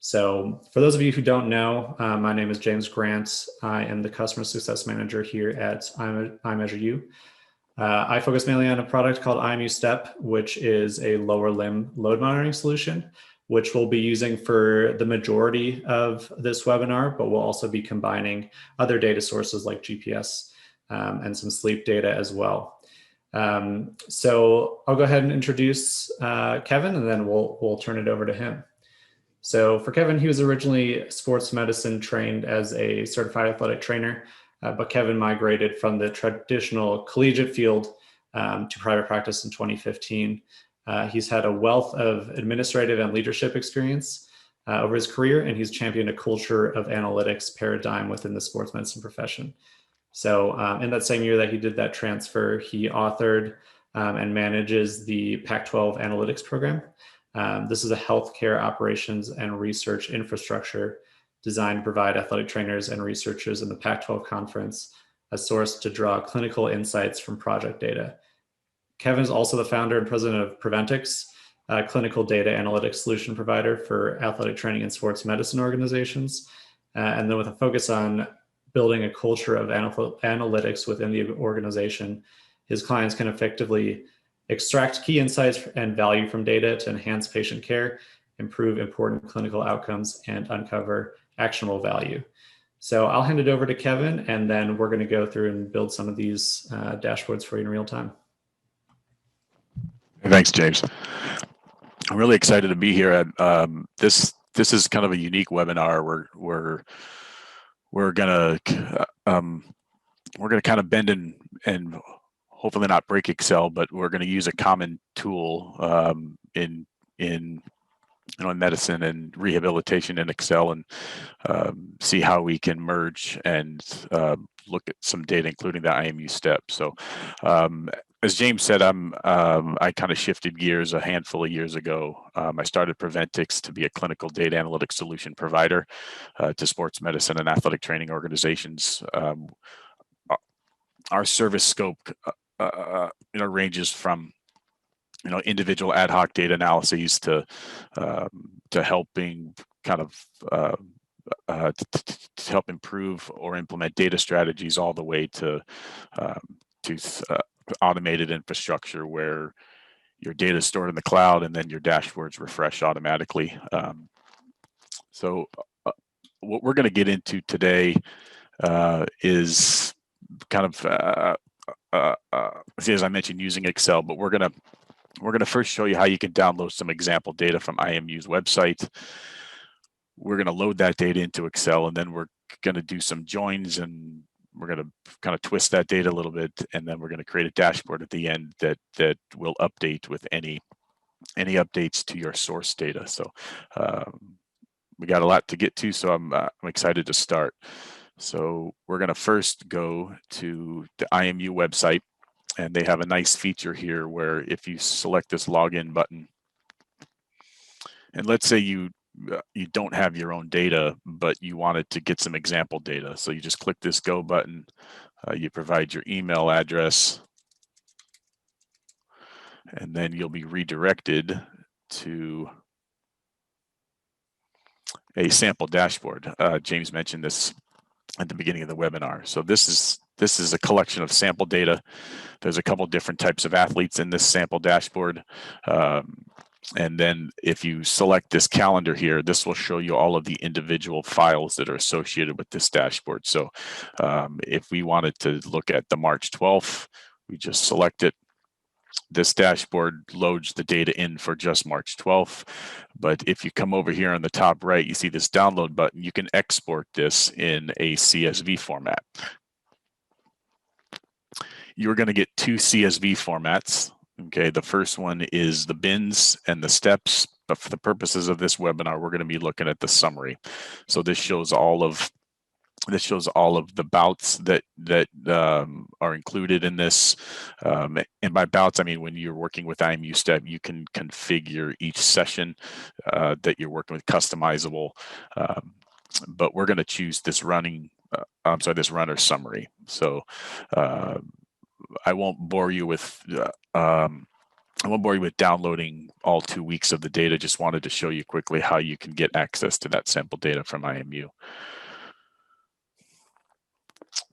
So for those of you who don't know, my name is James Grant. I am the Customer Success Manager here at IMeasureU. I focus mainly on a product called IMU Step, which is a lower limb load monitoring solution, which we'll be using for the majority of this webinar, but we'll also be combining other data sources like GPS and some sleep data as well. So I'll go ahead and introduce Kevin, and then we'll turn it over to him. So for Kevin, he was originally sports medicine trained as a certified athletic trainer, but Kevin migrated from the traditional collegiate field to private practice in 2015. He's had a wealth of administrative and leadership experience over his career, and he's championed a culture of analytics paradigm within the sports medicine profession. So in that same year that he did that transfer, he authored and manages the Pac-12 analytics program. This is a healthcare operations and research infrastructure designed to provide athletic trainers and researchers in the Pac-12 conference a source to draw clinical insights from project data. Kevin is also the founder and president of Preventix, a clinical data analytics solution provider for athletic training and sports medicine organizations. And then with a focus on building a culture of analytics within the organization, his clients can effectively extract key insights and value from data to enhance patient care, improve important clinical outcomes, and uncover actionable value. So I'll hand it over to Kevin, and then we're going to go through and build some of these dashboards for you in real time. Thanks, James. I'm really excited to be here at this. This is kind of a unique webinar. We're gonna kind of bend and hopefully not break Excel, but we're going to use a common tool in medicine and rehabilitation in Excel, and see how we can merge and look at some data, including the IMU Step. So as James said, I kind of shifted gears a handful of years ago. I started Preventix to be a clinical data analytics solution provider to sports medicine and athletic training organizations. Our service scope ranges from individual ad hoc data analyses to helping kind of to help improve or implement data strategies, all the way to automated infrastructure where your data is stored in the cloud and then your dashboards refresh automatically. So what we're going to get into today is kind of as I mentioned, using Excel, but we're gonna first show you how you can download some example data from IMU's website. We're gonna load that data into Excel, and then we're gonna do some joins, and we're gonna kind of twist that data a little bit, and then we're gonna create a dashboard at the end that will update with any updates to your source data. So we got a lot to get to, so I'm excited to start. So we're going to first go to the IMU website, and they have a nice feature here where if you select this login button, and let's say you don't have your own data, but you wanted to get some example data. So you just click this go button, you provide your email address, and then you'll be redirected to a sample dashboard. James mentioned this at the beginning of the webinar. So this is a collection of sample data. There's a couple different types of athletes in this sample dashboard. And then if you select this calendar here, this will show you all of the individual files that are associated with this dashboard. So if we wanted to look at the March 12th, we just select it. This dashboard loads the data in for just March 12th. But if you come over here on the top right, you see this download button. You can export this in a CSV format. You're going to get two CSV formats. Okay, the first one is the bins and the steps, but for the purposes of this webinar, we're going to be looking at the summary. So this shows all of the bouts that are included in this. And by bouts, I mean when you're working with IMU Step, you can configure each session that you're working with, customizable. But we're going to choose this this runner summary. So I won't bore you with I won't bore you with downloading all 2 weeks of the data. Just wanted to show you quickly how you can get access to that sample data from IMU.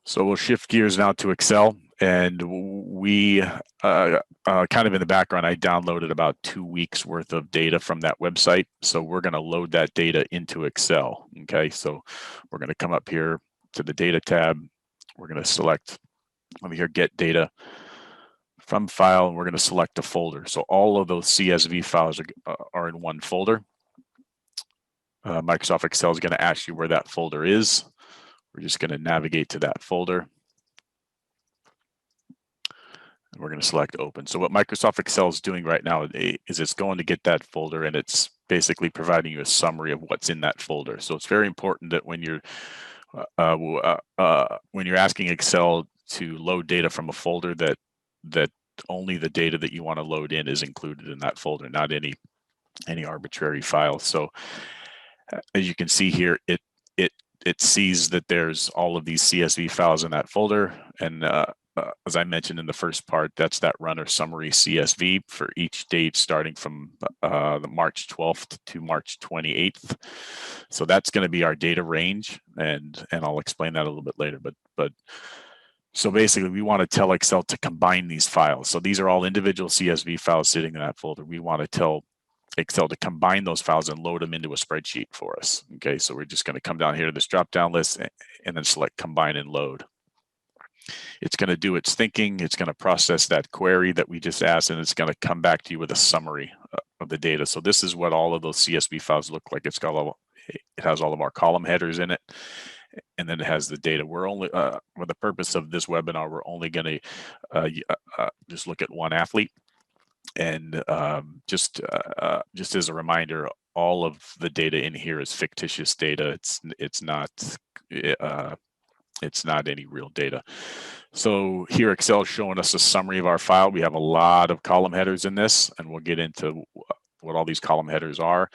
So we'll shift gears now to Excel, and we kind of in the background, I downloaded about 2 weeks worth of data from that website. So we're going to load that data into Excel. Okay, so we're going to come up here to the data tab. We're going to select over here, get data from file, and we're going to select a folder. So all of those CSV files are in one folder. Microsoft Excel is going to ask you where that folder is. We're just going to navigate to that folder. And we're going to select open. So what Microsoft Excel is doing right now is it's going to get that folder, and it's basically providing you a summary of what's in that folder. So it's very important that when you're asking Excel to load data from a folder, that only the data that you want to load in is included in that folder, not any arbitrary file. So as you can see here, it sees that there's all of these CSV files in that folder, and as I mentioned in the first part, that's that runner summary CSV for each date starting from the March 12th to March 28th. So that's going to be our data range, and I'll explain that a little bit later. But so basically, we want to tell Excel to combine these files. So these are all individual CSV files sitting in that folder. We want to tell Excel to combine those files and load them into a spreadsheet for us. Okay, so we're just going to come down here to this drop-down list and then select combine and load. It's going to do its thinking. It's going to process that query that we just asked, and it's going to come back to you with a summary of the data. So this is what all of those CSV files look like. It has all of our column headers in it, and then it has the data. We're only, for the purpose of this webinar, we're only going to just look at one athlete. And just as a reminder, all of the data in here is fictitious data. It's not any real data. So here Excel is showing us a summary of our file. We have a lot of column headers in this, and we'll get into what all these column headers are.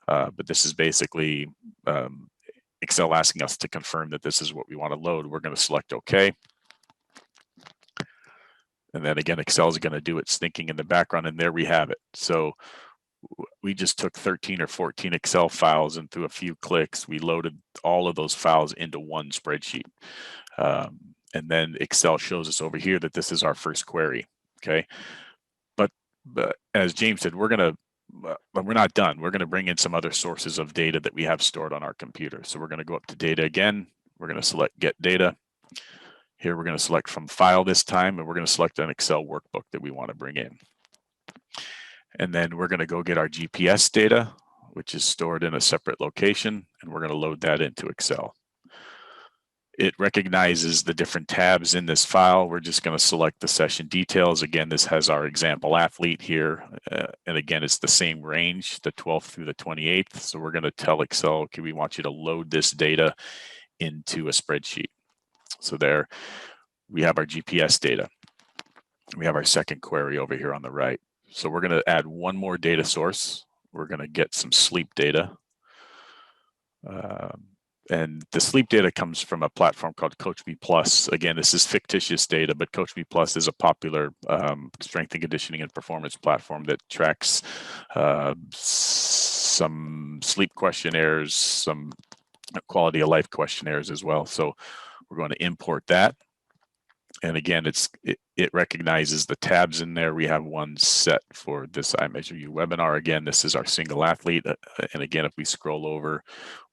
But this is basically Excel asking us to confirm that this is what we want to load. We're going to select OK. And then again, Excel is going to do its thinking in the background, and there we have it. So we just took 13 or 14 Excel files, and through a few clicks, we loaded all of those files into one spreadsheet. And then Excel shows us over here that this is our first query. Okay, but as James said, we're not done. We're going to bring in some other sources of data that we have stored on our computer. So we're going to go up to data again. We're going to select get data. Here we're going to select from file this time, and we're going to select an Excel workbook that we want to bring in. And then we're going to go get our GPS data, which is stored in a separate location, and we're going to load that into Excel. It recognizes the different tabs in this file. We're just going to select the session details. Again, this has our example athlete here. And again, it's the same range, the 12th through the 28th. So we're going to tell Excel, okay, we want you to load this data into a spreadsheet. So there we have our GPS data. We have our second query over here on the right. So we're going to add one more data source. We're going to get some sleep data. And the sleep data comes from a platform called CoachMe Plus. Again, this is fictitious data, but CoachMe Plus is a popular strength and conditioning and performance platform that tracks some sleep questionnaires, some quality of life questionnaires as well. So we're going to import that. And again, it recognizes the tabs in there. We have one set for this IMeasureU webinar. Again, this is our single athlete. And again, if we scroll over,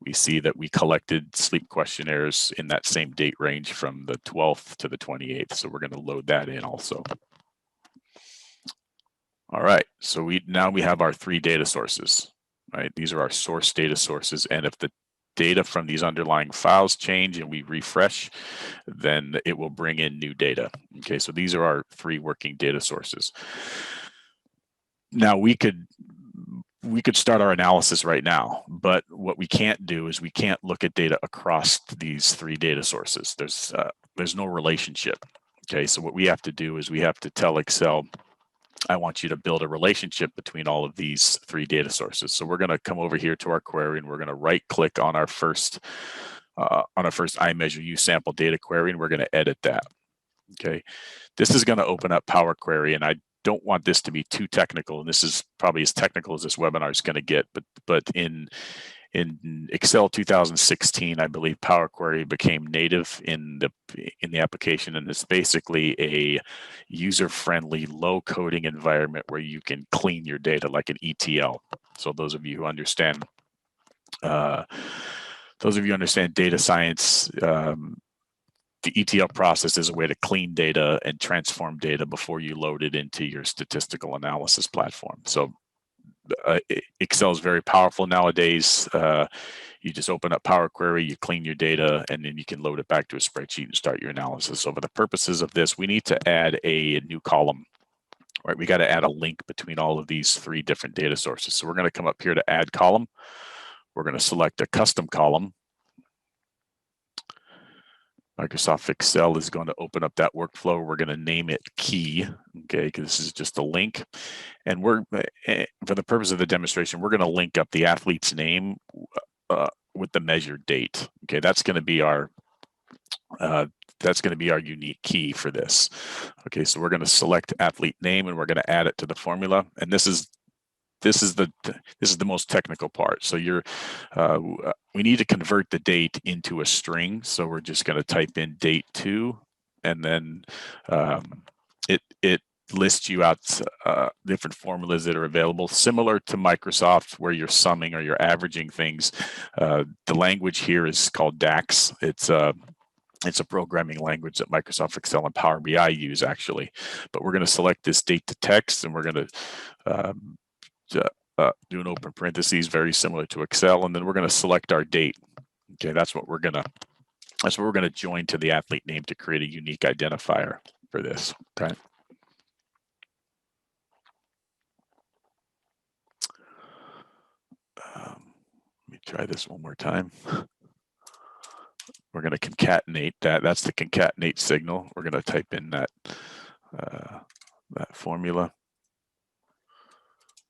we see that we collected sleep questionnaires in that same date range from the 12th to the 28th. So we're going to load that in also. All right, so now we have our three data sources, right? These are our source data sources. And if the data from these underlying files change and we refresh, then it will bring in new data. Okay, so these are our three working data sources. Now we could start our analysis right now, but what we can't do is we can't look at data across these three data sources. There's no relationship. Okay, so what we have to do is we have to tell Excel, I want you to build a relationship between all of these three data sources. So we're going to come over here to our query, and we're going to right click on our first IMeasureU sample data query, and we're going to edit that. Okay, this is going to open up Power Query, and don't want this to be too technical, and this is probably as technical as this webinar is going to get, but in Excel 2016, I believe Power Query became native in the application, and it's basically a user-friendly, low-coding environment where you can clean your data like an ETL. So those of you who understand, data science, the ETL process is a way to clean data and transform data before you load it into your statistical analysis platform. So Excel is very powerful nowadays. You just open up Power Query, you clean your data, and then you can load it back to a spreadsheet and start your analysis. So for the purposes of this, we need to add a new column, right? We got to add a link between all of these 3 different data sources. So we're going to come up here to add column. We're going to select a custom column. Microsoft Excel is going to open up that workflow. We're going to name it key, okay, because this is just a link. And we're, for the purpose of the demonstration, we're going to link up the athlete's name with the measured date. Okay, that's going to be our unique key for this. Okay, so we're going to select athlete name and we're going to add it to the formula. And this is the most technical part. So we need to convert the date into a string. So we're just going to type in date 2, and then it lists you out different formulas that are available, similar to Microsoft, where you're summing or you're averaging things. The language here is called DAX. It's a programming language that Microsoft Excel and Power BI use, actually. But we're going to select this date to text, and we're going to do an open parentheses, very similar to Excel, and then we're going to select our date. Okay, that's what we're going to join to the athlete name to create a unique identifier for this. Okay. Let me try this one more time. We're going to concatenate that. That's the concatenate signal. We're going to type in that formula.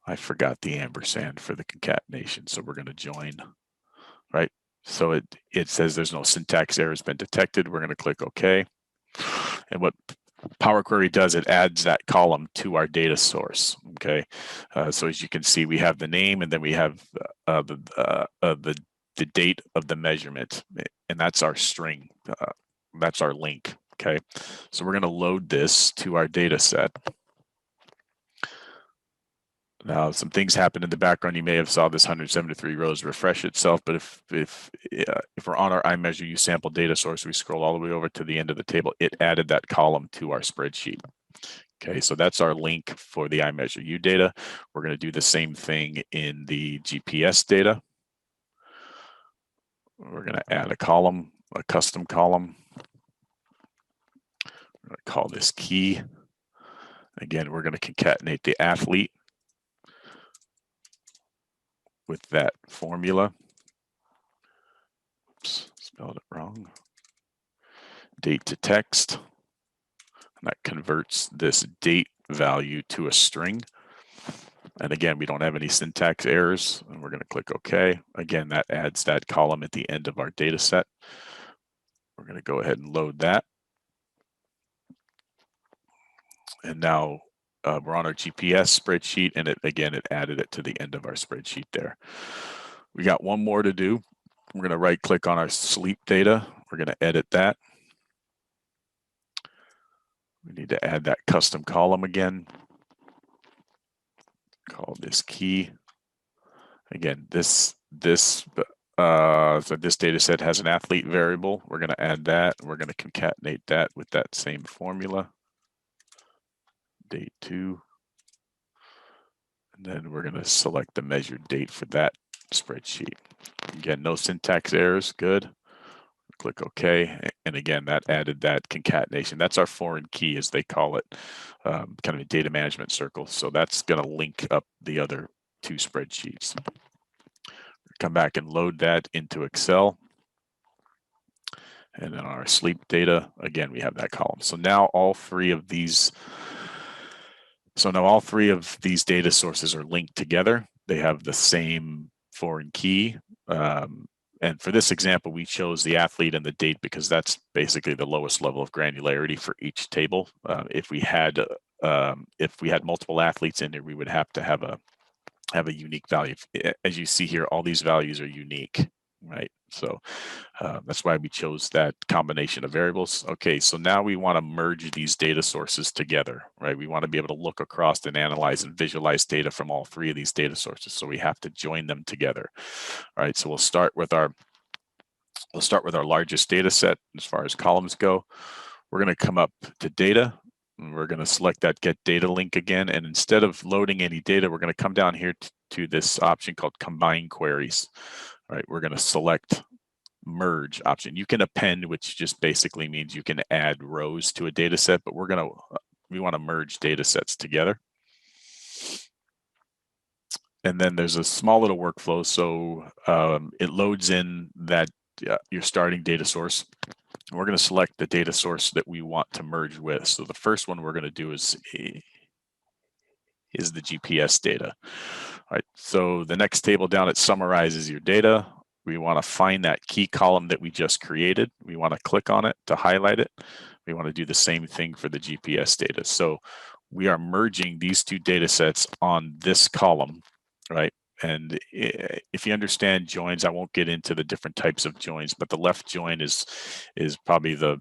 I forgot the ampersand for the concatenation, so we're going to join, right? So it says there's no syntax error has been detected. We're going to click OK. And what Power Query does, it adds that column to our data source. Okay, so as you can see, we have the name, and then we have the date of the measurement, and that's our string. That's our link. Okay, so we're going to load this to our data set. Now, some things happened in the background. You may have saw this 173 rows refresh itself, but if we're on our IMeasureU sample data source, we scroll all the way over to the end of the table, it added that column to our spreadsheet. Okay, so that's our link for the IMeasureU data. We're going to do the same thing in the GPS data. We're going to add a column, a custom column. We're going to call this key. Again, we're going to concatenate the athlete with that formula. Oops, spelled it wrong. Date to text. And that converts this date value to a string. And again, we don't have any syntax errors, and we're going to click OK. Again, that adds that column at the end of our data set. We're going to go ahead and load that. And now we're on our GPS spreadsheet, and it added it to the end of our spreadsheet there. We got one more to do. We're going to right click on our sleep data. We're going to edit that. We need to add that custom column again. Call this key. Again, so this data set has an athlete variable. We're going to add that. We're going to concatenate that with that same formula. Date 2. And then we're going to select the measured date for that spreadsheet. Again, no syntax errors. Good. Click OK. And again, that added that concatenation. That's our foreign key, as they call it, kind of a data management circle. So that's going to link up the other 2 spreadsheets. Come back and load that into Excel. And then on our sleep data, again, we have that column. So now all three of these data sources are linked together. They have the same foreign key. And for this example, we chose the athlete and the date because that's basically the lowest level of granularity for each table. If we had if we had multiple athletes in there, we would have to have a unique value. As you see here, all these values are unique, right? So that's why we chose that combination of variables. Okay, so now we want to merge these data sources together, right? We want to be able to look across and analyze and visualize data from all three of these data sources. So we have to join them together. All right, so we'll start with our largest data set as far as columns go. We're going to come up to data. And we're going to select that get data link again. And instead of loading any data, we're going to come down here to this option called combine queries. All right, we're going to select merge option. You can append, which just basically means you can add rows to a data set, but we want to merge data sets together. And then there's a small little workflow. So it loads in that your starting data source. We're going to select the data source that we want to merge with. So the first one we're going to do is the GPS data. All right, so the next table down, it summarizes your data. We want to find that key column that we just created. We want to click on it to highlight it. We want to do the same thing for the GPS data. So we are merging these two data sets on this column, right? And if you understand joins, I won't get into the different types of joins, but the left join is probably the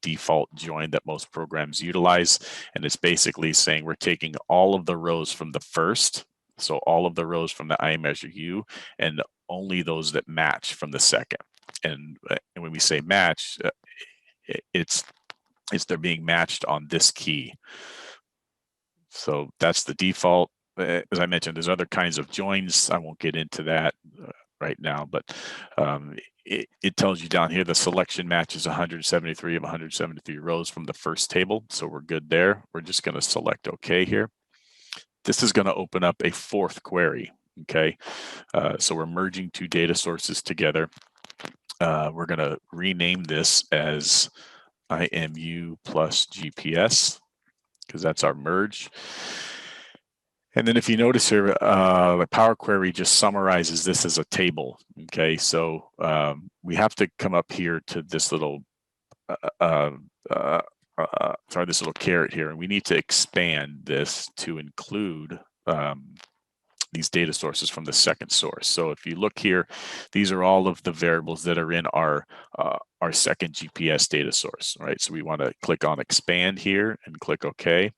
default join that most programs utilize. And it's basically saying we're taking all of the rows from the first, so all of the rows from the IMeasureU, and only those that match from the second. And when we say match, it's they're being matched on this key. So that's the default. As I mentioned, there's other kinds of joins. I won't get into that right now, but it tells you down here the selection matches 173 of 173 rows from the first table. So we're good there. We're just going to select OK here. This is going to open up a fourth query. Okay, so we're merging two data sources together. We're going to rename this as IMU plus GPS because that's our merge. And then if you notice here, the Power Query just summarizes this as a table. Okay, so we have to come up here to this little, this little caret here, and we need to expand this to include these data sources from the second source. So if you look here, these are all of the variables that are in our second GPS data source, right? So we want to click on expand here and click OK.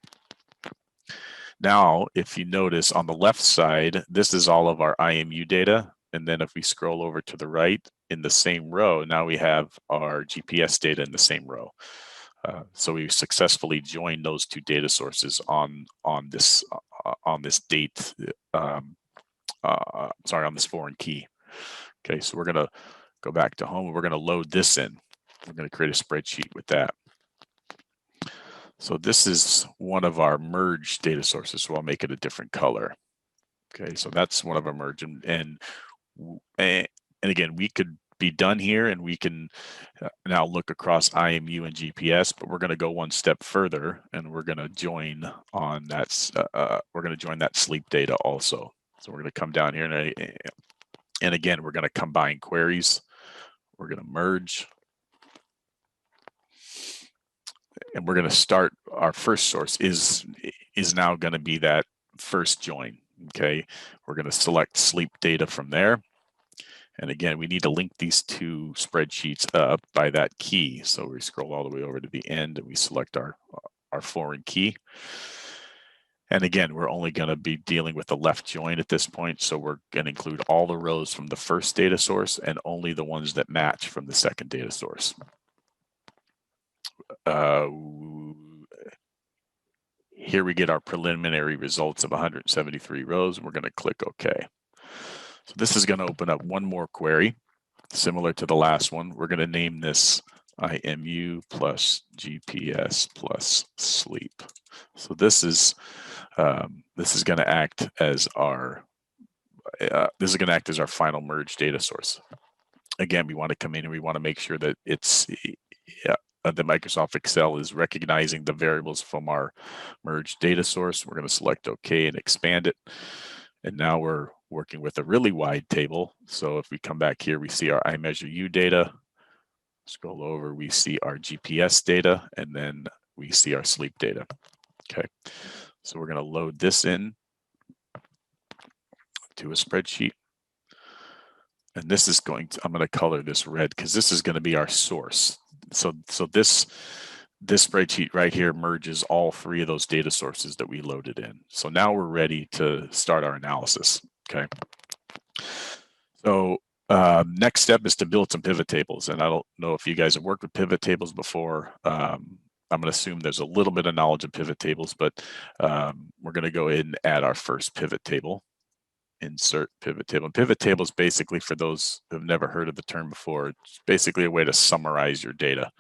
Now, if you notice on the left side, this is all of our IMU data. And then if we scroll over to the right in the same row, now we have our GPS data in the same row. So we successfully joined those two data sources on this date. On this foreign key. Okay, so we're going to go back to home. We're going to load this in. We're going to create a spreadsheet with that. So this is one of our merged data sources. So I'll make it a different color. Okay, so that's one of our merged, and again, we could be done here, and we can now look across IMU and GPS. But we're going to go one step further, and we're going to join on that. We're going to join that sleep data also. So we're going to come down here, and again, we're going to combine queries. We're going to merge. And we're going to start, our first source is now going to be that first join. Okay, we're going to select sleep data from there. And again, we need to link these two spreadsheets up by that key. So we scroll all the way over to the end and we select our foreign key. And again, we're only going to be dealing with the left join at this point. So we're going to include all the rows from the first data source and only the ones that match from the second data source. Here we get our preliminary results of 173 rows, and we're going to click OK. So this is going to open up one more query, similar to the last one. We're going to name this IMU plus GPS plus sleep. So this is going to act as our final merge data source. Again, we want to come in and we want to make sure that it's that Microsoft Excel is recognizing the variables from our merged data source. We're going to select OK and expand it. And now we're working with a really wide table. So if we come back here, we see our IMeasureU data. Scroll over, we see our GPS data, and then we see our sleep data. Okay, so we're going to load this in to a spreadsheet. And this is going to, I'm going to color this red because this is going to be our source. So this spreadsheet right here merges all three of those data sources that we loaded in. So now we're ready to start our analysis. Okay. So next step is to build some pivot tables. And I don't know if you guys have worked with pivot tables before. I'm going to assume there's a little bit of knowledge of pivot tables, but we're going to go ahead and add our first pivot table. Insert pivot table. And pivot table is basically, for those who have never heard of the term before, it's basically a way to summarize your data.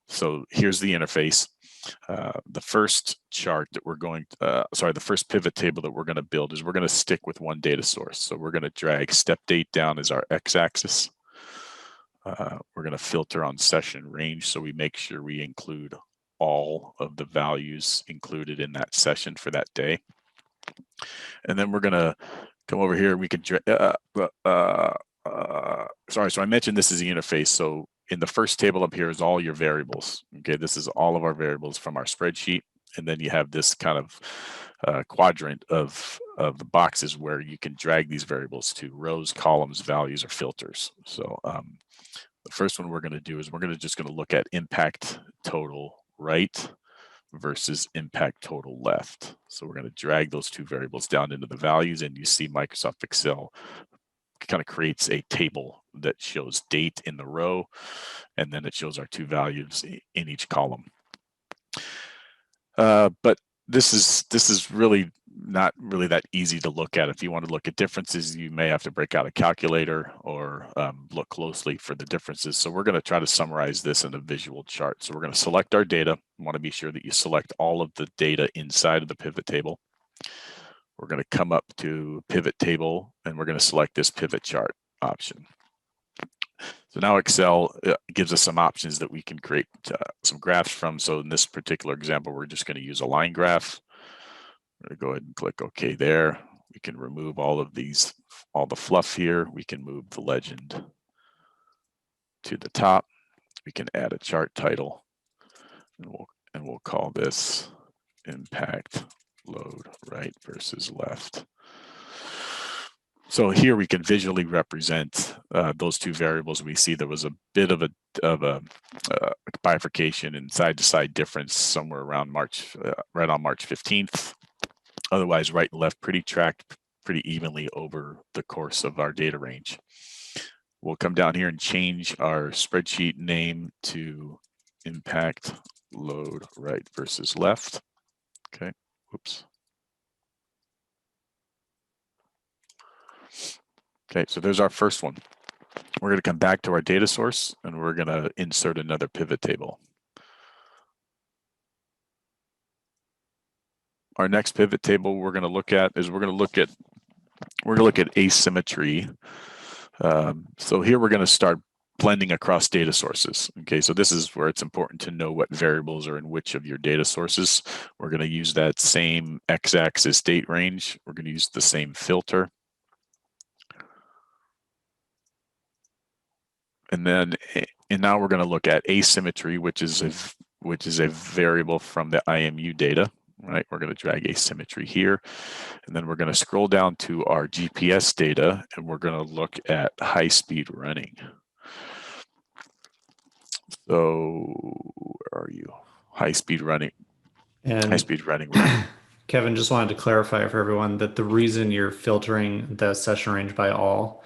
So here's the interface. The first chart that we're going, the first pivot table that we're going to build is we're going to stick with one data source. So we're going to drag step date down as our x-axis. We're going to filter on session range, so we make sure we include all of the values included in that session for that day. And then we're going to come over here. We could, so I mentioned this is the interface. So in the first table up here is all your variables. Okay, this is all of our variables from our spreadsheet. And then you have this kind of quadrant of the boxes where you can drag these variables to rows, columns, values, or filters. So the first one we're going to do is we're just going to look at impact total right versus impact total left. So we're going to drag those two variables down into the values, and you see Microsoft Excel kind of creates a table that shows date in the row, and then it shows our two values in each column. But this is really not really that easy to look at. If you want to look at differences, you may have to break out a calculator or look closely for the differences. So we're going to try to summarize this in a visual chart. So we're going to select our data. You want to be sure that you select all of the data inside of the pivot table. We're going to come up to pivot table, and we're going to select this pivot chart option. So now Excel gives us some options that we can create some graphs from. So in this particular example, we're just going to use a line graph. We're going to go ahead and click OK there. We can remove all of these, all the fluff here. We can move the legend to the top. We can add a chart title, and we'll call this impact load right versus left. So here we can visually represent those two variables. We see there was a bit of a bifurcation and side-to-side difference somewhere around right on March 15th. Otherwise, right and left tracked pretty evenly over the course of our data range. We'll come down here and change our spreadsheet name to impact load right versus left. Okay, oops. Okay, so there's our first one. We're going to come back to our data source, and we're going to insert another pivot table. Our next pivot table we're going to look at is we're going to look at asymmetry. So here we're going to start blending across data sources. Okay, so this is where it's important to know what variables are in which of your data sources. We're going to use that same x-axis date range. We're going to use the same filter. And now we're going to look at asymmetry, which is a variable from the IMU data. Right, we're going to drag asymmetry here, and then we're going to scroll down to our GPS data, and we're going to look at high-speed running. So where are you? High-speed running. And high-speed running. Kevin, just wanted to clarify for everyone that the reason you're filtering the session range by all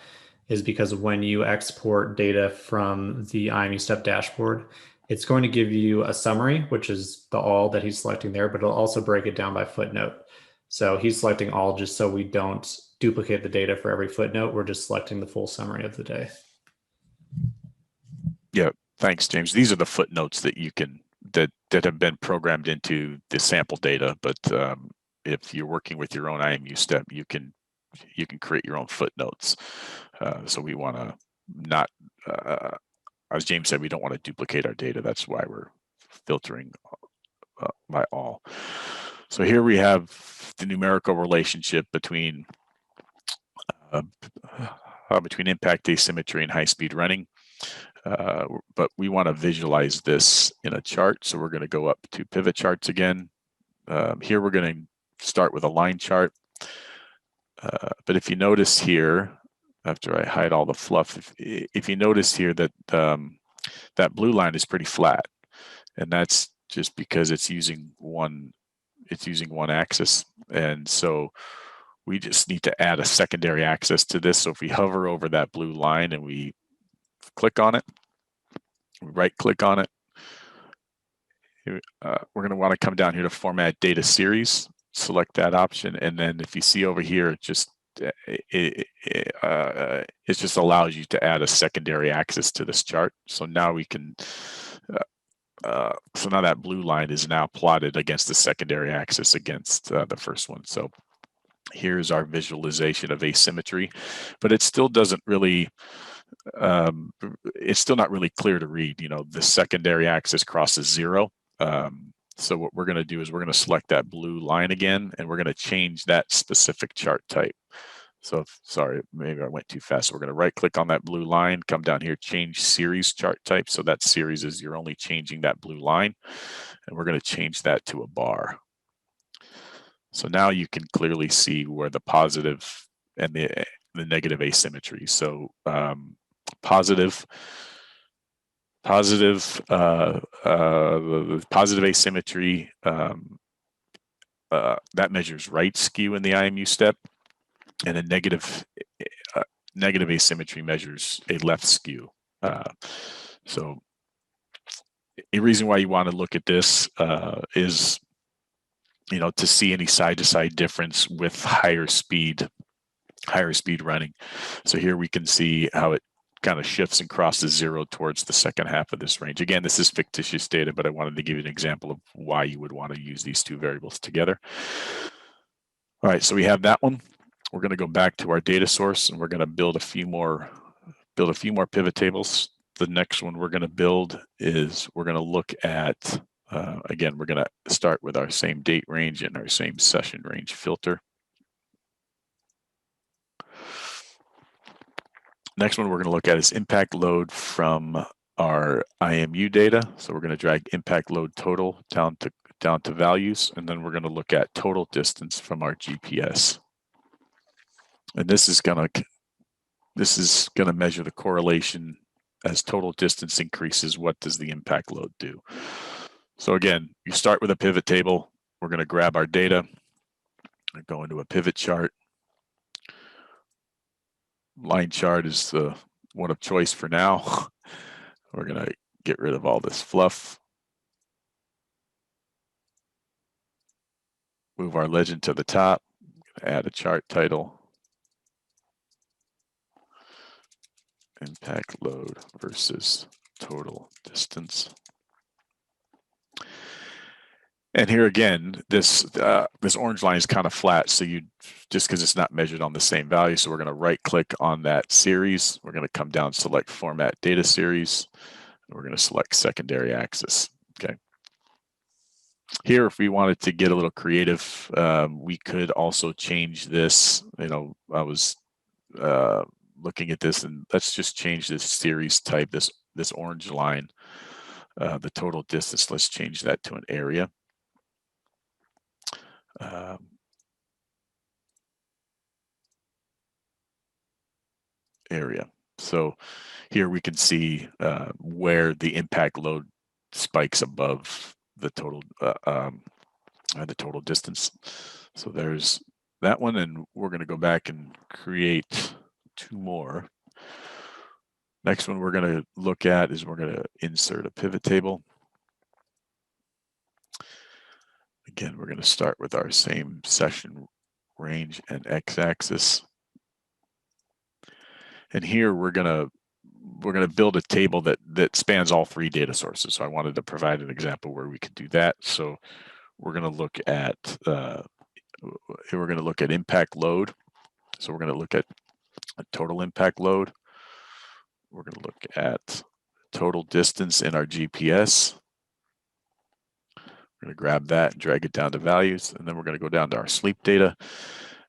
is because when you export data from the IMU Step dashboard, it's going to give you a summary, which is the all that he's selecting there, but it'll also break it down by footnote. So he's selecting all just so we don't duplicate the data for every footnote. We're just selecting the full summary of the day. Yeah, thanks, James. These are the footnotes that you can that have been programmed into the sample data. But if you're working with your own IMU Step, you can create your own footnotes. So we want to not. As James said, we don't want to duplicate our data. That's why we're filtering by all. So here we have the numerical relationship between impact asymmetry and high-speed running. But we want to visualize this in a chart. So we're going to go up to pivot charts again. Here we're going to start with a line chart. But if you notice here, after I hide all the fluff, if you notice here that that blue line is pretty flat, and that's just because it's using one axis, and so we just need to add a secondary axis to this. So if we hover over that blue line and we click on it, we right click on it, we're going to want to come down here to format data series, select that option, and then if you see over here, it just allows you to add a secondary axis to this chart. So now we can so now that blue line is now plotted against the secondary axis against the first one. So here's our visualization of asymmetry, but it still doesn't really it's still not really clear to read. You know, the secondary axis crosses 0. So what we're going to do is we're going to select that blue line again, and we're going to change that specific chart type. So sorry, maybe I went too fast. So we're going to right click on that blue line, come down here, change series chart type. So that series is you're only changing that blue line, and we're going to change that to a bar. So now you can clearly see where the positive and the negative asymmetry. So positive asymmetry, that measures right skew in the IMU step, and a negative asymmetry measures a left skew. So a reason why you want to look at this is, you know, to see any side-to-side difference with higher speed running. So here we can see how it kind of shifts and crosses 0 towards the second half of this range. Again, this is fictitious data, but I wanted to give you an example of why you would want to use these two variables together. All right, so we have that one. We're going to go back to our data source, and we're going to build a few more pivot tables. The next one we're going to build is we're going to look at, again, we're going to start with our same date range and our same session range filter. Next one we're going to look at is impact load from our IMU data. So we're going to drag impact load total down to values, and then we're going to look at total distance from our GPS. And this is going to measure the correlation as total distance increases. What does the impact load do? So again, you start with a pivot table. We're going to grab our data and go into a pivot chart. Line chart is the one of choice for now. We're going to get rid of all this fluff. Move our legend to the top. Add a chart title. Impact load versus total distance. And here again, this orange line is kind of flat, so you just because it's not measured on the same value. So we're going to right click on that series. We're going to come down, select format data series, and we're going to select secondary axis. Okay. Here, if we wanted to get a little creative, we could also change this. You know, I was looking at this, and let's just change this series type, this orange line, the total distance. Let's change that to an area. Area. So here we can see where the impact load spikes above the total distance. So there's that one, and we're going to go back and create 2 more. Next one we're going to look at is we're going to insert a pivot table. Again, we're going to start with our same session range and x-axis. And here we're going to build a table that spans all 3 data sources. So I wanted to provide an example where we could do that. So we're going to look at impact load. So we're going to look at a total impact load. We're going to look at total distance in our GPS. We're going to grab that and drag it down to values, and then we're going to go down to our sleep data.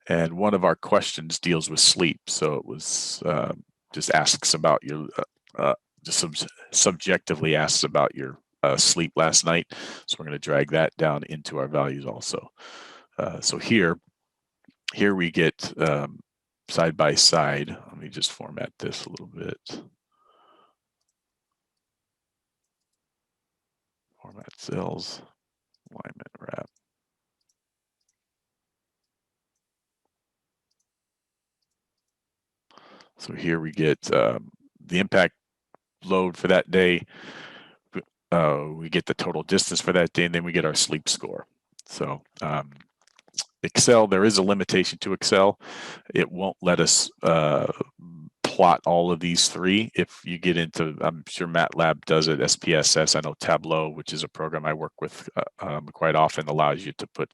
And one of our questions deals with sleep. So it was just asks about your, just subjectively asks about your sleep last night. So we're going to drag that down into our values also. So here we get side by side. Let me just format this a little bit. Format cells, alignment wrap. So here we get the impact load for that day. We get the total distance for that day, and then we get our sleep score. So Excel, there is a limitation to Excel. It won't let us plot all of these three. If you get into, I'm sure MATLAB does it, SPSS, I know Tableau, which is a program I work with quite often, allows you to put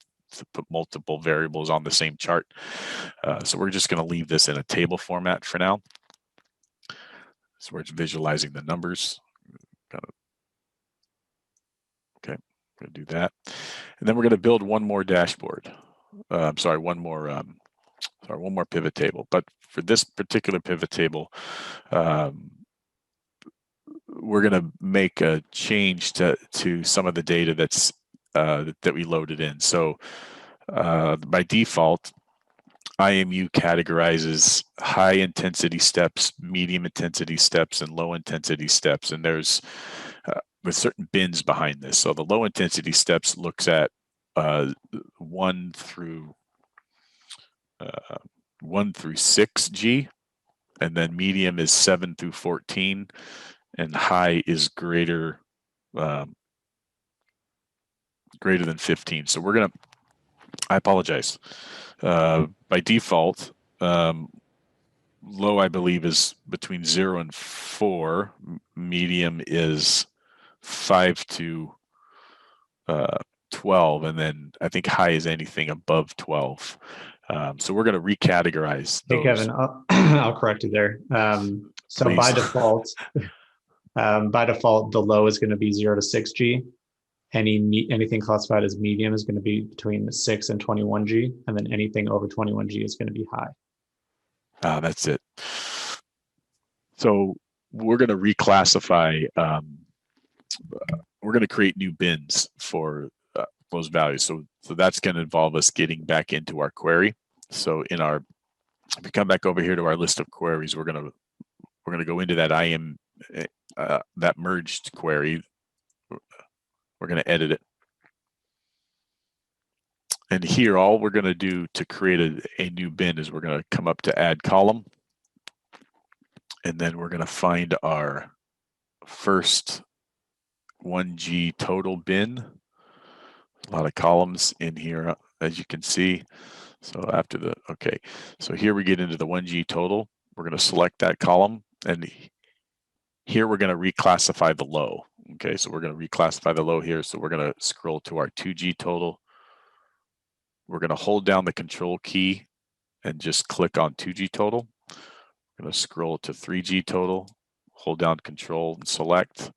multiple variables on the same chart. So we're just going to leave this in a table format for now. So we're visualizing the numbers. Okay, I'm going to do that. And then we're going to build one more dashboard. One more pivot table. But for this particular pivot table, we're going to make a change to some of the data that's that we loaded in. So by default, IMU categorizes high intensity steps, medium intensity steps, and low intensity steps. And there's with certain bins behind this. So the low intensity steps looks at 1 through 6G, and then medium is 7 through 14, and high is greater than 15. So we're gonna, I apologize. By default, low I believe is between 0 and 4. Medium is 5 to 12, and then I think high is anything above 12. So we're going to recategorize those. Hey, Kevin, I'll correct you there. So Please. by default, the low is going to be 0 to 6G. Anything classified as medium is going to be between 6 and 21G, and then anything over 21G is going to be high. That's it. So we're going to reclassify. We're going to create new bins for those values. So that's going to involve us getting back into our query. So if we come back over here to our list of queries, we're going to go into that that merged query. We're going to edit it. And here, all we're going to do to create a new bin is we're going to come up to add column. And then we're going to find our first 1G total bin. A lot of columns in here, as you can see. So so here we get into the 1G total. We're going to select that column, and here we're going to reclassify the low. Okay, so we're going to reclassify the low here. So we're going to scroll to our 2G total. We're going to hold down the control key and just click on 2G total. We're going to scroll to 3G total, hold down control and select.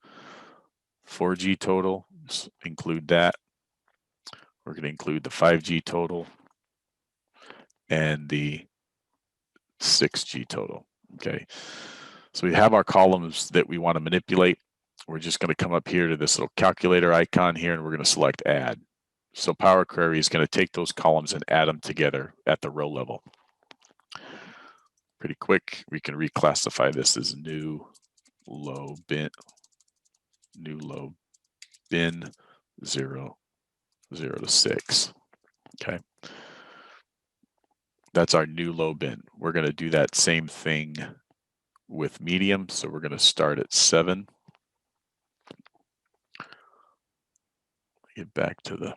4G total, include that. We're going to include the 5G total and the 6G total. Okay, so we have our columns that we want to manipulate. We're just going to come up here to this little calculator icon here, and we're going to select add. So Power Query is going to take those columns and add them together at the row level. Pretty quick. We can reclassify this as new low bin 0 to 6. Okay, that's our new low bin. We're going to do that same thing with medium. So we're going to start at 7. Get back to the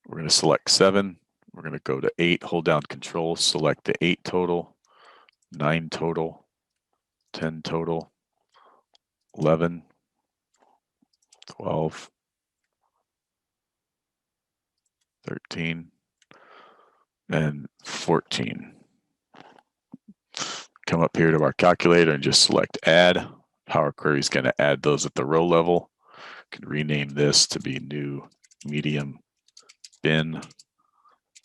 we're going to select 7. We're going to go to 8, hold down control, select the 8 total, 9 total, 10 total, 11, 12, 13, and 14. Come up here to our calculator and just select add. Power Query is going to add those at the row level. Can rename this to be new medium bin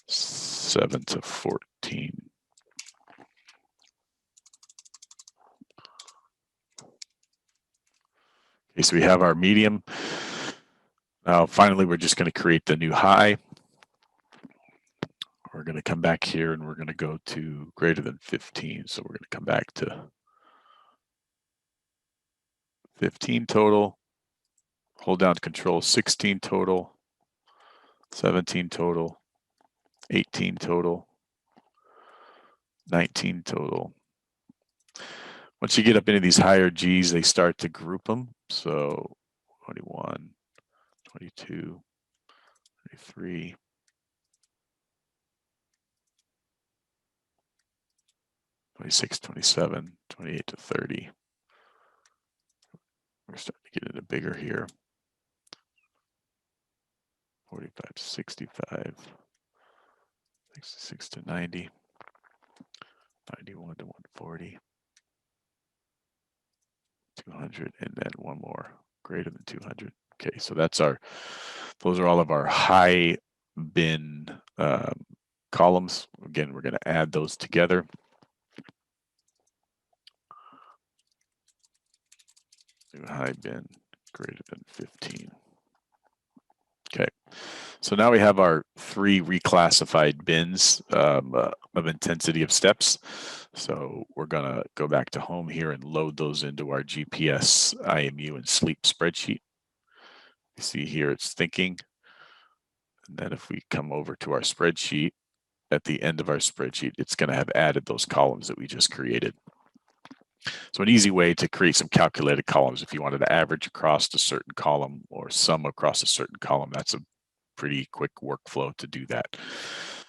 7 to 14. Okay, so we have our medium. Now, finally, we're just going to create the new high. We're going to come back here and we're going to go to greater than 15. So we're going to come back to 15 total, hold down Control 16 total, 17 total, 18 total, 19 total. Once you get up into these higher G's, they start to group them. So 21, 22, 23, 26, 27, 28 to 30. We're starting to get into bigger here. 45 to 65, 66 to 90, 91 to 140, 200, and then one more greater than 200. Okay, so those are all of our high bin columns. Again, we're going to add those together. New high bin greater than 15. Okay, so now we have our 3 reclassified bins of intensity of steps. So we're going to go back to home here and load those into our GPS, IMU, and sleep spreadsheet. You see here it's thinking. And then if we come over to our spreadsheet, at the end of our spreadsheet, it's going to have added those columns that we just created. So an easy way to create some calculated columns, if you wanted to average across a certain column or sum across a certain column, that's a pretty quick workflow to do that.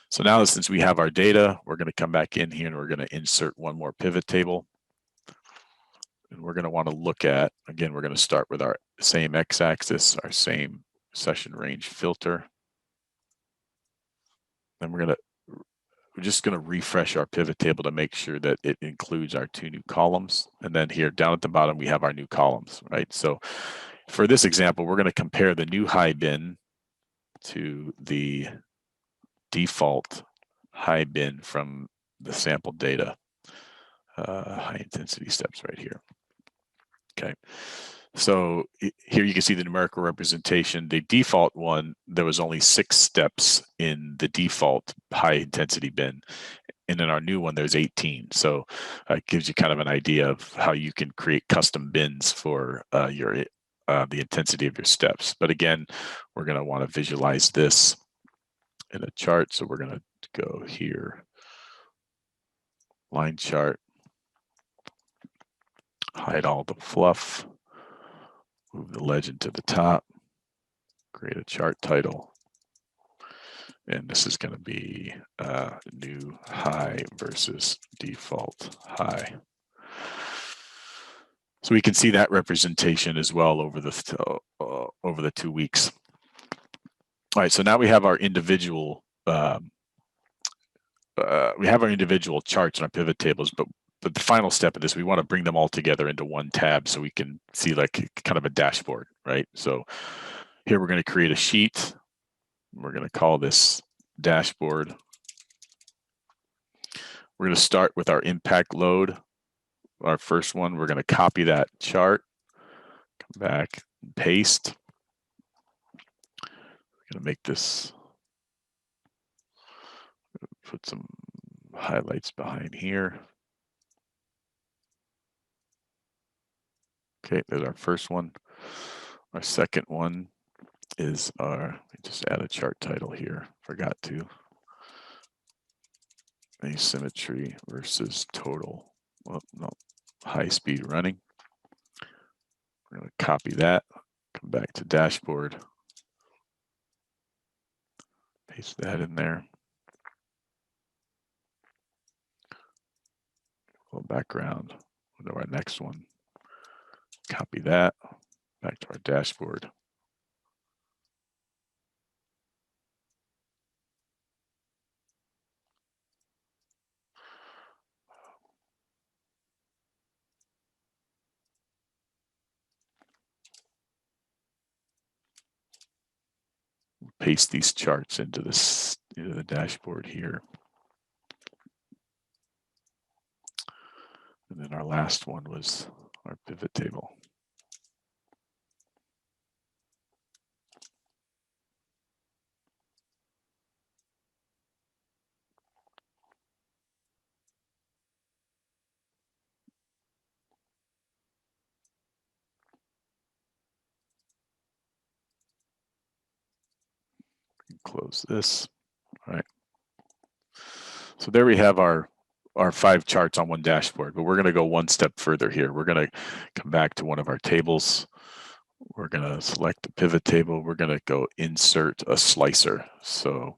So now since we have our data, we're going to come back in here and we're going to insert one more pivot table. And we're going to want to look at, again, we're going to start with our same x-axis, our same session range filter. Then we're just going to refresh our pivot table to make sure that it includes our 2 new columns. And then here down at the bottom, we have our new columns, right? So for this example, we're going to compare the new high bin to the default high bin from the sample data, high intensity steps right here. Okay. So here you can see the numerical representation. The default one, there was only 6 steps in the default high intensity bin. And in our new one, there's 18. So it gives you kind of an idea of how you can create custom bins for the intensity of your steps. But again, we're going to want to visualize this in a chart. So we're going to go here, line chart, hide all the fluff, move the legend to the top, create a chart title. And this is going to be new high versus default high. So we can see that representation as well over the 2 weeks. All right, so now we have our individual charts and our pivot tables, but the final step of this, we want to bring them all together into one tab so we can see like kind of a dashboard, right? So here we're going to create a sheet. We're going to call this dashboard. We're going to start with our impact load. Our first one, we're going to copy that chart, come back and paste. We're going to make this, put some highlights behind here. Okay, there's our first one. Our second one is let me just add a chart title here, forgot to. Asymmetry versus total, well, no, high speed running. We're going to copy that, come back to dashboard, paste that in there. A little background, go to our next one, copy that, back to our dashboard. Paste these charts into the dashboard here. And then our last one was our pivot table. close this. All right. So there we have our 5 charts on one dashboard, but we're going to go one step further here. We're going to come back to one of our tables. We're going to select the pivot table. We're going to go insert a slicer. So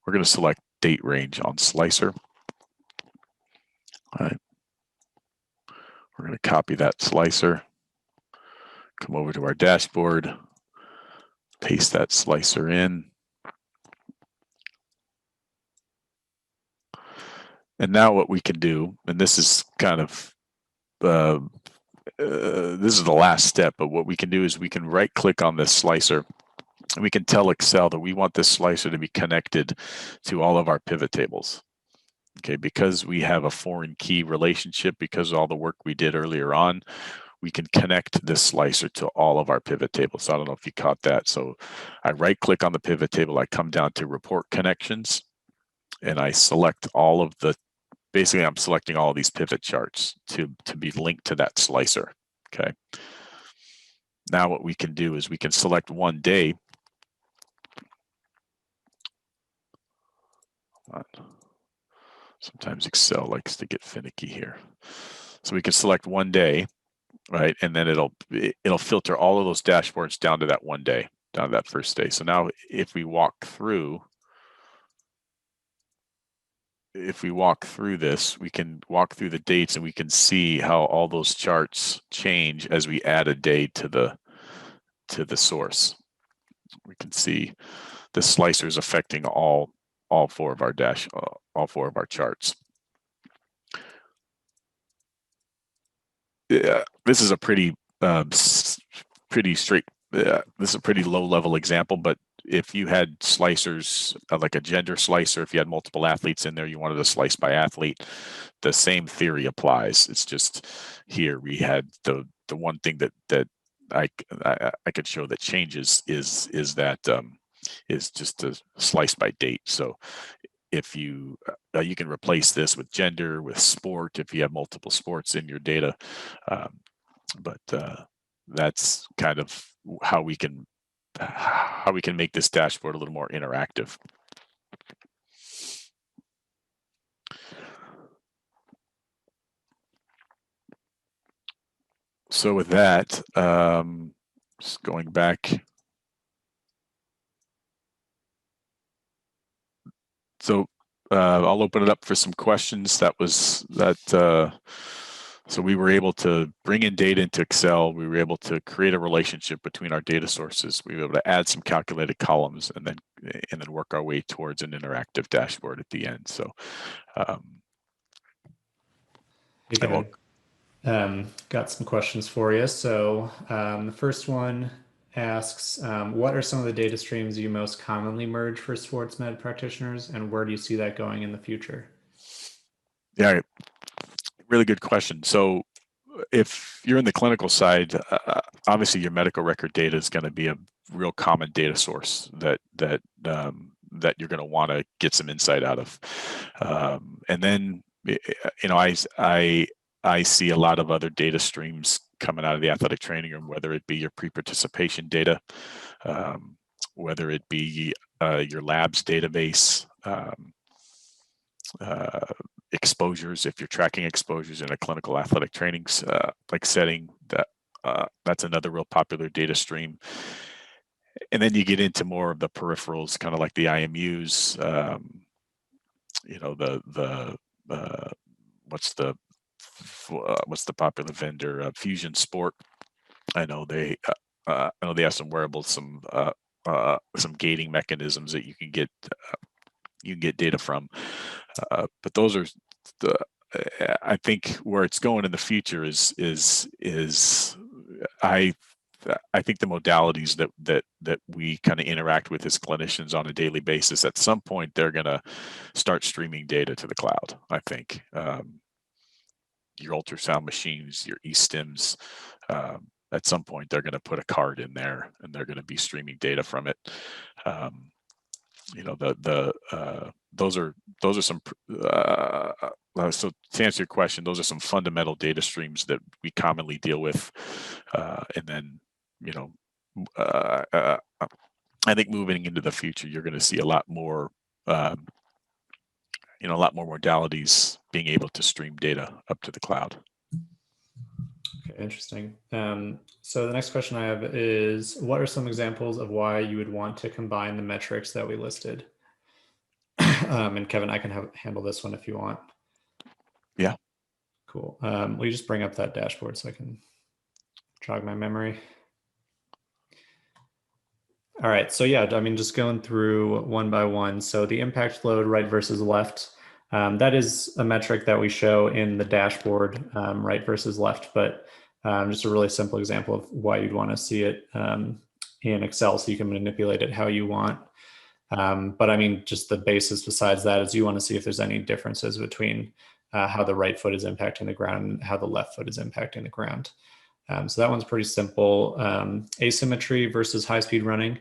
we're going to select date range on slicer. All right. We're going to copy that slicer, come over to our dashboard, paste that slicer in. And now what we can do, and this is kind of, this is the last step, but what we can do is we can right click on this slicer. And we can tell Excel that we want this slicer to be connected to all of our pivot tables. Okay, because we have a foreign key relationship, because of all the work we did earlier on, we can connect this slicer to all of our pivot tables. So I don't know if you caught that. So I right click on the pivot table, I come down to report connections, and I select all of the, basically I'm selecting all of these pivot charts to be linked to that slicer. Okay. Now what we can do is we can select one day. Sometimes Excel likes to get finicky here. So we can select one day, right? And then it'll filter all of those dashboards down to that one day, down to that first day. So now if we walk through this, we can walk through the dates and we can see how all those charts change as we add a day to the source. We can see the slicers affecting all 4 of our charts. Yeah, this is a pretty straight. This is a pretty low level example, but if you had slicers like a gender slicer, if you had multiple athletes in there, you wanted to slice by athlete, the same theory applies. It's just here we had the one thing that I could show that changes is just a slice by date. So if you can replace this with gender, with sport, if you have multiple sports in your data, but that's kind of how we can make this dashboard a little more interactive. So with that, just going back. So I'll open it up for some questions. So we were able to bring in data into Excel. We were able to create a relationship between our data sources. We were able to add some calculated columns and then work our way towards an interactive dashboard at the end. So hey, Kevin, got some questions for you. So the first one asks, what are some of the data streams you most commonly merge for sports med practitioners, and where do you see that going in the future? Yeah, really good question. So if you're in the clinical side, obviously your medical record data is going to be a real common data source that you're going to want to get some insight out of. And then, I see a lot of other data streams coming out of the athletic training room, whether it be your pre-participation data, whether it be your labs database, exposures, if you're tracking exposures in a clinical athletic training like setting, that's another real popular data stream. And then you get into more of the peripherals, kind of like the IMUs, what's the popular vendor, Fusion Sport. I know they have some wearables, some gating mechanisms that you can get data from. But those are I think where it's going in the future is I think the modalities that we kind of interact with as clinicians on a daily basis, at some point they're going to start streaming data to the cloud. I think your ultrasound machines, your eStims, at some point they're going to put a card in there and they're going to be streaming data from it. Those are some so to answer your question, those are some fundamental data streams that we commonly deal with, and then I think moving into the future, you're going to see a lot more, a lot more modalities being able to stream data up to the cloud. Okay, interesting. So the next question I have is, what are some examples of why you would want to combine the metrics that we listed? And Kevin, I can handle this one if you want. Yeah. Cool. Will you just bring up that dashboard so I can jog my memory? All right. So yeah, I mean, just going through one by one. So the impact load right versus left, that is a metric that we show in the dashboard, right versus left, but just a really simple example of why you'd want to see it in Excel so you can manipulate it how you want. But I mean, just the basis besides that is you want to see if there's any differences between how the right foot is impacting the ground and how the left foot is impacting the ground. So that one's pretty simple. Asymmetry versus high-speed running.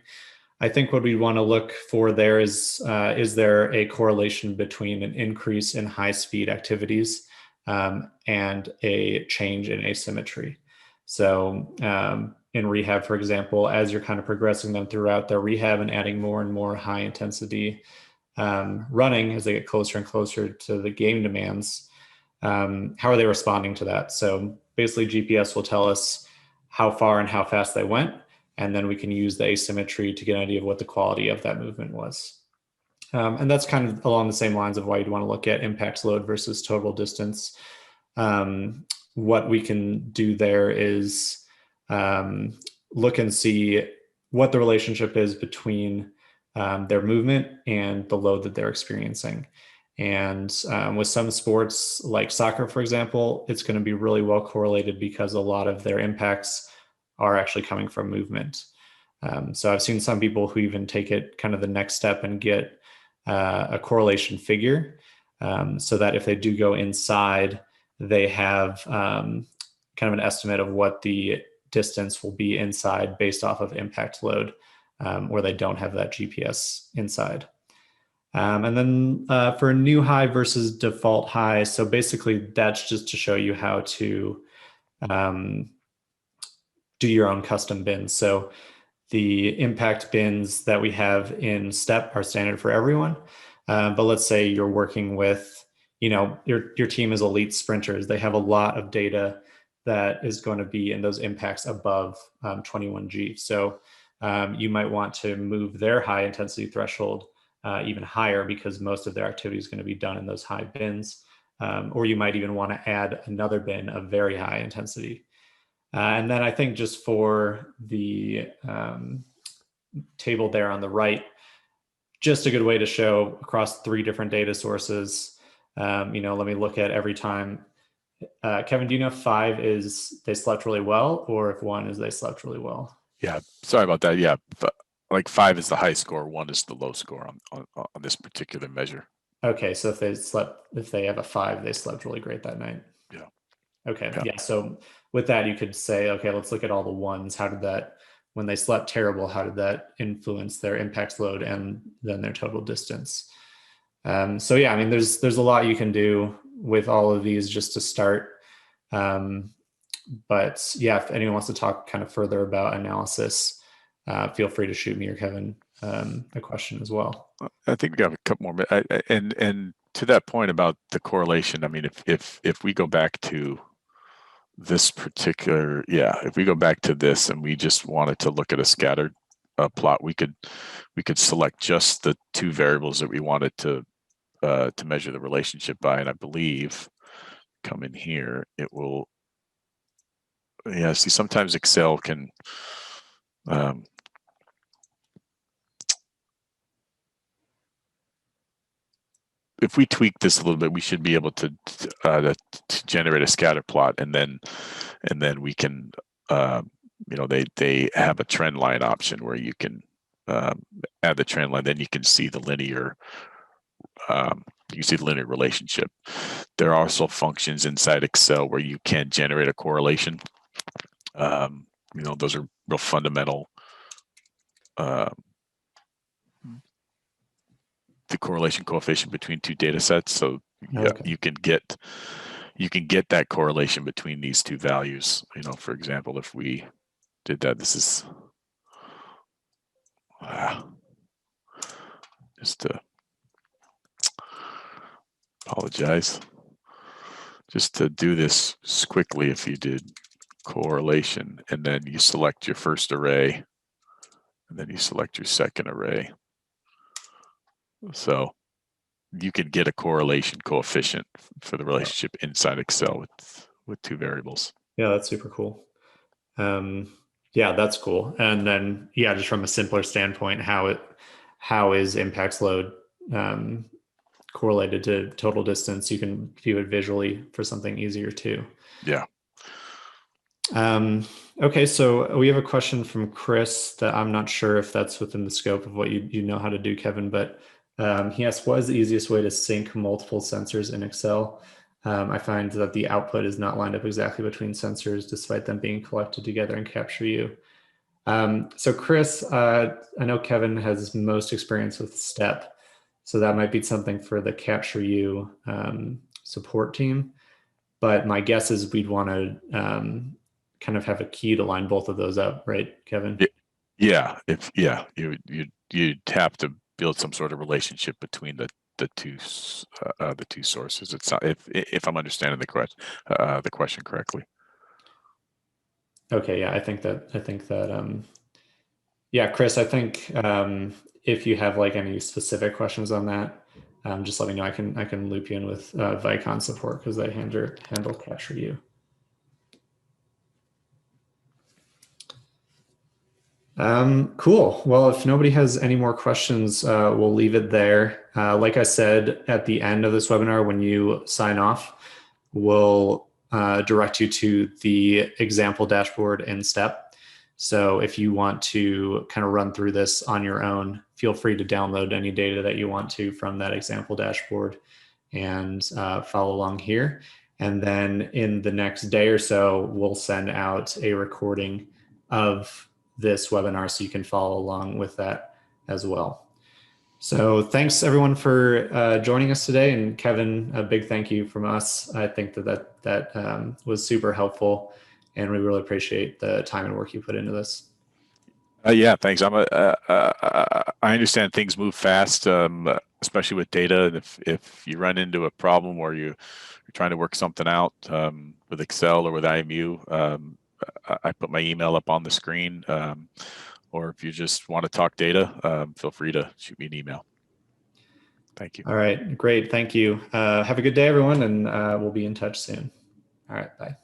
I think what we want to look for there is there a correlation between an increase in high-speed activities and a change in asymmetry? So in rehab, for example, as you're kind of progressing them throughout their rehab and adding more and more high-intensity running as they get closer and closer to the game demands, how are they responding to that? So basically GPS will tell us how far and how fast they went, and then we can use the asymmetry to get an idea of what the quality of that movement was. And that's kind of along the same lines of why you'd want to look at impact load versus total distance. What we can do there is look and see what the relationship is between their movement and the load that they're experiencing. And with some sports like soccer, for example, it's going to be really well correlated because a lot of their impacts are actually coming from movement. So I've seen some people who even take it kind of the next step and get a correlation figure so that if they do go inside, they have kind of an estimate of what the distance will be inside based off of impact load, where they don't have that GPS inside. And then for new high versus default high, so basically that's just to show you how to do your own custom bins. So the impact bins that we have in Step are standard for everyone. But let's say you're working with, your team is elite sprinters. They have a lot of data that is going to be in those impacts above 21G. So you might want to move their high intensity threshold even higher because most of their activity is going to be done in those high bins. Or you might even want to add another bin of very high intensity. And then I think just for the table there on the right, just a good way to show across 3 different data sources. Let me look at every time. Kevin, do you know if 5 is they slept really well or if 1 is they slept really well? Yeah, sorry about that. Yeah, like 5 is the high score, 1 is the low score on this particular measure. Okay, so if they have a 5, they slept really great that night. Yeah. Okay, yeah. So with that, you could say, okay, let's look at all the ones. How did that, when they slept terrible, how did that influence their impact load and then their total distance? So yeah, I mean, there's a lot you can do with all of these just to start. But yeah, if anyone wants to talk kind of further about analysis, feel free to shoot me or Kevin a question as well. I think we have a couple more minutes. And to that point about the correlation, I mean, if we go back to this particular, if we go back to this and we just wanted to look at a scattered plot, we could select just the 2 variables that we wanted to measure the relationship by, and I believe come in here, it will. Yeah, see, sometimes Excel can. If we tweak this a little bit, we should be able to generate a scatter plot, and then we can, they have a trend line option where you can add the trend line. Then you can see the linear. Relationship. There are also functions inside Excel where you can generate a correlation. Those are real fundamental. The correlation coefficient between 2 data sets. So Okay. you can get that correlation between these 2 values. For example, if we did that, this is Just to apologize. Just to do this quickly, if you did correlation and then you select your first array and then you select your second array. So you could get a correlation coefficient for the relationship inside Excel with two variables. Yeah, that's super cool. Yeah, that's cool. And then, yeah, just from a simpler standpoint, how is impacts load correlated to total distance? You can view it visually for something easier too. Yeah. Okay, so we have a question from Chris that I'm not sure if that's within the scope of what you know how to do, Kevin, but he asks, what is the easiest way to sync multiple sensors in Excel? I find that the output is not lined up exactly between sensors, despite them being collected together in IMeasureU. So Chris, I know Kevin has most experience with Step, so that might be something for the IMeasureU support team. But my guess is we'd want to kind of have a key to line both of those up, right, Kevin? Yeah. You'd have to build some sort of relationship between the two sources. It's not, if I'm understanding the question correctly. Okay, yeah, I think that yeah, Chris, I think if you have like any specific questions on that, just let me know. I can loop you in with Vicon support because they handle IMeasureU. Cool. Well, if nobody has any more questions, we'll leave it there. Like I said at the end of this webinar, when you sign off, we'll direct you to the example dashboard in Step. So if you want to kind of run through this on your own, feel free to download any data that you want to from that example dashboard and follow along here. And then in the next day or so, we'll send out a recording of this webinar so you can follow along with that as well. So thanks everyone for joining us today, and Kevin, a big thank you from us. I think that was super helpful, and we really appreciate the time and work you put into this. Yeah, thanks. I understand things move fast, especially with data. And if you run into a problem or you're trying to work something out with Excel or with IMU, I put my email up on the screen. Or if you just want to talk data, feel free to shoot me an email. Thank you. All right, great. Thank you. Have a good day, everyone, and we'll be in touch soon. All right, bye.